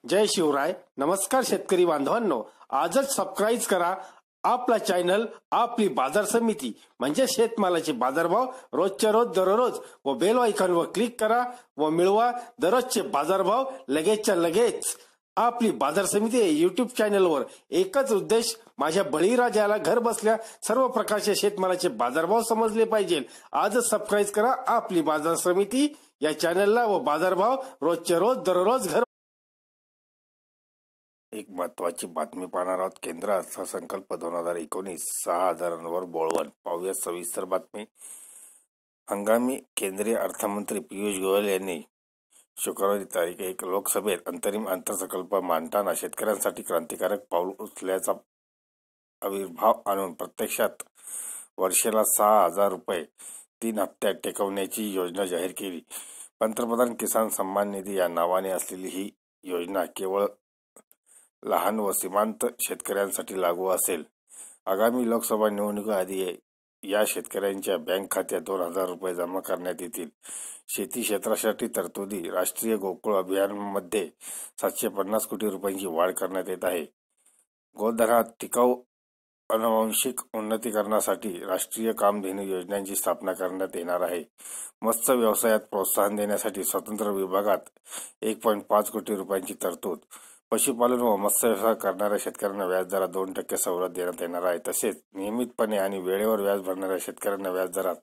जय शिवराय. नमस्कार शेतकरी बांधवांनो, आजच सबस्क्राईब करा आपला चॅनल आपली बाजार समिती म्हणजे शेतमालाचे बाजारभाव रोजच्या रोज दररोज व बेल आयकॉनवर क्लिक करा व मिळवा दररोजचे बाजारभाव लगेचच्या लगेच. आपली बाजार समिती युट्यूब चॅनलवर एकच उद्देश, माझ्या बळीराजाला घर बसल्या सर्व प्रकारचे शेतमालाचे बाजारभाव समजले पाहिजे. आजच सबस्क्राईब करा आपली बाजार समिती या चॅनलला व बाजारभाव रोजच्या रोज दररोज घर. एक महत्वाची बातमी पाहणार आहोत. केंद्र अर्थसंकल्प 2019 6,000वर बोळवण. पाहूया सविस्तर बातमी. हंगामी केंद्रीय अर्थमंत्री पियुष गोयल यांनी शुक्रवारी तारीख 1 लोकसभेत अंतरिम अर्थसंकल्प मांडताना शेतकऱ्यांसाठी क्रांतिकारक पाऊल उचलल्याचा आविर्भाव आणून प्रत्यक्षात वर्षाला 6,000 रुपये 3 हप्त्यात टेकवण्याची योजना जाहीर केली. पंतप्रधान किसान सन्मान निधी या नावाने असलेली ही योजना केवळ लहान व सीमांत शेतकऱ्यांसाठी लागू असेल. आगामी लोकसभा निवडणुकीआधी या शेतकऱ्यांच्या बँक खात्यात 2,000 रुपये जमा करण्यात येतील. शेती क्षेत्रासाठी तरतुदी. राष्ट्रीय गोकुळ अभियानामध्ये 750 कोटी रुपयांची वाढ करण्यात येत आहे. गोधनात टिकाऊ अनुवांशिक उन्नतीकरणासाठी राष्ट्रीय कामधेनू योजनांची स्थापना करण्यात येणार आहे. मत्स्य व्यवसायात प्रोत्साहन देण्यासाठी स्वतंत्र विभागात 1.5 कोटी रुपयांची तरतूद. पशुपालन व मत्स्य व्यवसाय करणाऱ्या शेतकऱ्यांना व्याजदरात 2% सवलत देण्यात येणार आहे. तसेच नियमितपणे आणि वेळेवर व्याज भरणाऱ्या शेतकऱ्यांना व्याजदरात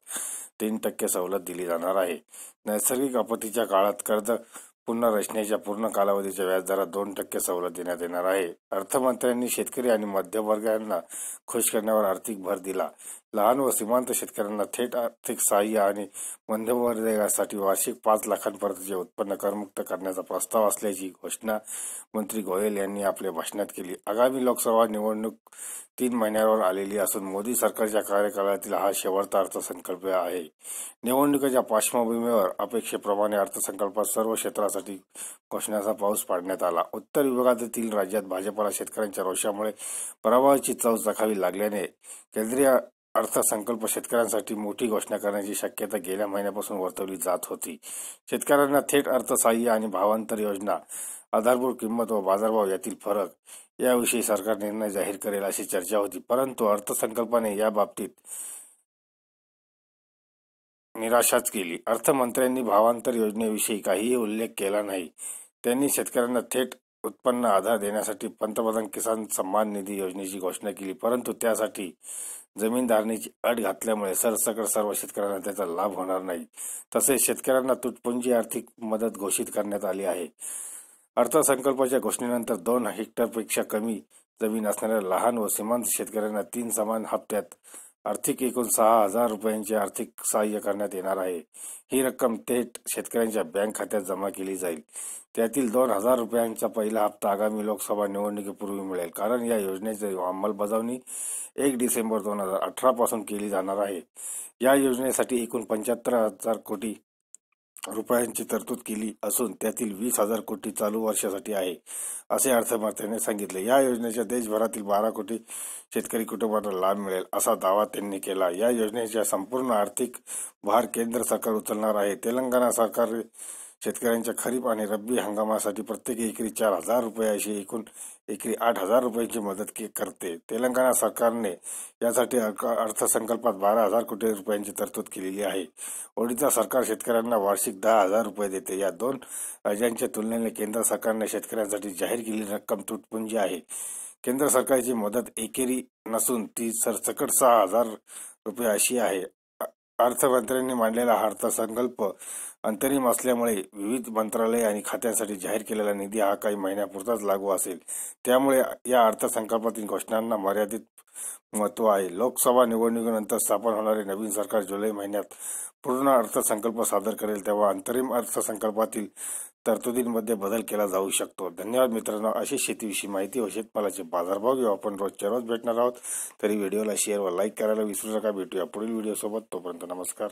3% सवलत दिली जाणार आहे. नैसर्गिक आपत्तीच्या काळात कर्ज पुनर्रचनेच्या पूर्ण कालावधीच्या व्याजदरात 2% सवलत देण्यात येणार आहे. अर्थमंत्र्यांनी शेतकरी आणि मध्यमवर्गीयांना खुश करण्यावर आर्थिक भर दिला. लहान व सीमांत शेतकऱ्यांना थेट आर्थिक सहाय्य आणि मध्यमवर्गीयांसाठी वार्षिक 5 लाखांपर्यंतचे उत्पन्न करमुक्त करण्याचा प्रस्ताव असल्याची घोषणा मंत्री गोयल यांनी आपल्या भाषणात केली. आगामी लोकसभा निवडणूक 3 महिन्यांवर आलेली असून मोदी सरकारच्या कार्यकाळातील हा शेवटचा अर्थसंकल्प आहे. निवडणुकीच्या पार्श्वभूमीवर अपेक्षेप्रमाणे अर्थसंकल्पात सर्व क्षेत्रासाठी घोषणाचा पाऊस पाडण्यात आला. उत्तर विभागातील राज्यात भाजपला शेतकऱ्यांच्या रोषामुळे पराभवाची चव चाखावी लागल्याने केंद्रीय अर्थसंकल्प शेतकऱ्यांसाठी मोठी घोषणा करण्याची शक्यता गेल्या महिन्यापासून वर्तवली जात होती. शेतकऱ्यांना थेट अर्थसहाय्य आणि भावांतर योजना, आधारभूत किंमत व बाजारभाव यातील फरक याविषयी सरकार निर्णय जाहीर करेल अशी चर्चा होती. परंतु अर्थसंकल्पाने या बाबतीत निराशाच केली. अर्थमंत्र्यांनी भावांतर योजनेविषयी काहीही उल्लेख केला नाही. त्यांनी शेतकऱ्यांना थेट उत्पन्न आधार देण्यासाठी पंतप्रधान किसान सन्मान निधी योजनेची घोषणा केली, परंतु त्यासाठी जमीन धारणेची अट घातल्यामुळे सरसकट सर्व शेतकऱ्यांना त्याचा लाभ होणार नाही. तसेच शेतकऱ्यांना तुटपुंजी आर्थिक मदत घोषित करण्यात आली आहे. अर्थसंकल्पाच्या घोषणेनंतर 2 हेक्टरपेक्षा कमी जमीन असणाऱ्या लहान व सीमांत शेतकऱ्यांना 3 समान हप्त्यात आर्थिक एकूण 6,000 रुपयांचे आर्थिक सहाय्य करण्यात येणार आहे. ही रक्कम थेट शेतकऱ्यांच्या बँक खात्यात जमा केली जाईल. त्यातील 2,000 रुपयांचा पहिला हप्ता आगामी लोकसभा निवडणुकीपूर्वी मिळेल, कारण या योजनेची अंमलबजावणी 1 डिसेंबर 2018 पासून केली जाणार आहे. या योजनेसाठी एकूण 75,000 कोटी रुपयांची तरतूद केली असून त्यातील 20,000 कोटी चालू वर्षासाठी आहे, असे अर्थमंत्र्यांनी सांगितले. या योजनेच्या देशभरातील 12 कोटी शेतकरी कुटुंबांना लाभ मिळेल असा दावा त्यांनी केला. या योजनेचा संपूर्ण आर्थिक भार केंद्र सरकार उचलणार आहे. तेलंगणा सरकार शेतकऱ्यांच्या खरीप आणि रब्बी हंगामासाठी प्रत्येकी एकरी 4,000 रुपये अशी एकूण एकरी 8,000 रुपयांची मदत करते. तेलंगणा सरकारने यासाठी अर्थसंकल्पात 12,000 कोटी रुपयांची तरतूद केलेली आहे. ओडिशा सरकार शेतकऱ्यांना वार्षिक 10,000 रुपये देते. या 2 राज्यांच्या तुलनेने केंद्र सरकारने शेतकऱ्यांसाठी जाहीर केलेली रक्कम तुटपुंजी आहे. केंद्र सरकारची मदत एकेरी नसून ती सरसकट 6,000 रुपये अशी आहे. अर्थमंत्र्यांनी मांडलेला हा अर्थसंकल्प अंतरिम असल्यामुळे विविध मंत्रालय आणि खात्यांसाठी जाहीर केलेला निधी हा काही महिन्यापुरताच लागू असेल. त्यामुळे या अर्थसंकल्पातील घोषणांना मर्यादित महत्त्व आहे. लोकसभा निवडणुकीनंतर स्थापन होणारे नवीन सरकार जुलै महिन्यात पूर्ण अर्थसंकल्प सादर करेल, तेव्हा अंतरिम अर्थसंकल्पातील तरतुदींमध्ये बदल केला जाऊ शकतो. धन्यवाद मित्रांनो. अशी शेतीविषयी माहिती व शेतमालाचे बाजारभाव घेऊ आपण रोजच्या रोज भेटणार आहोत. तरी व्हिडिओला शेअर व लाईक करायला विसरू नका. भेटूया पुढील व्हिडिओ सोबत. तोपर्यंत नमस्कार.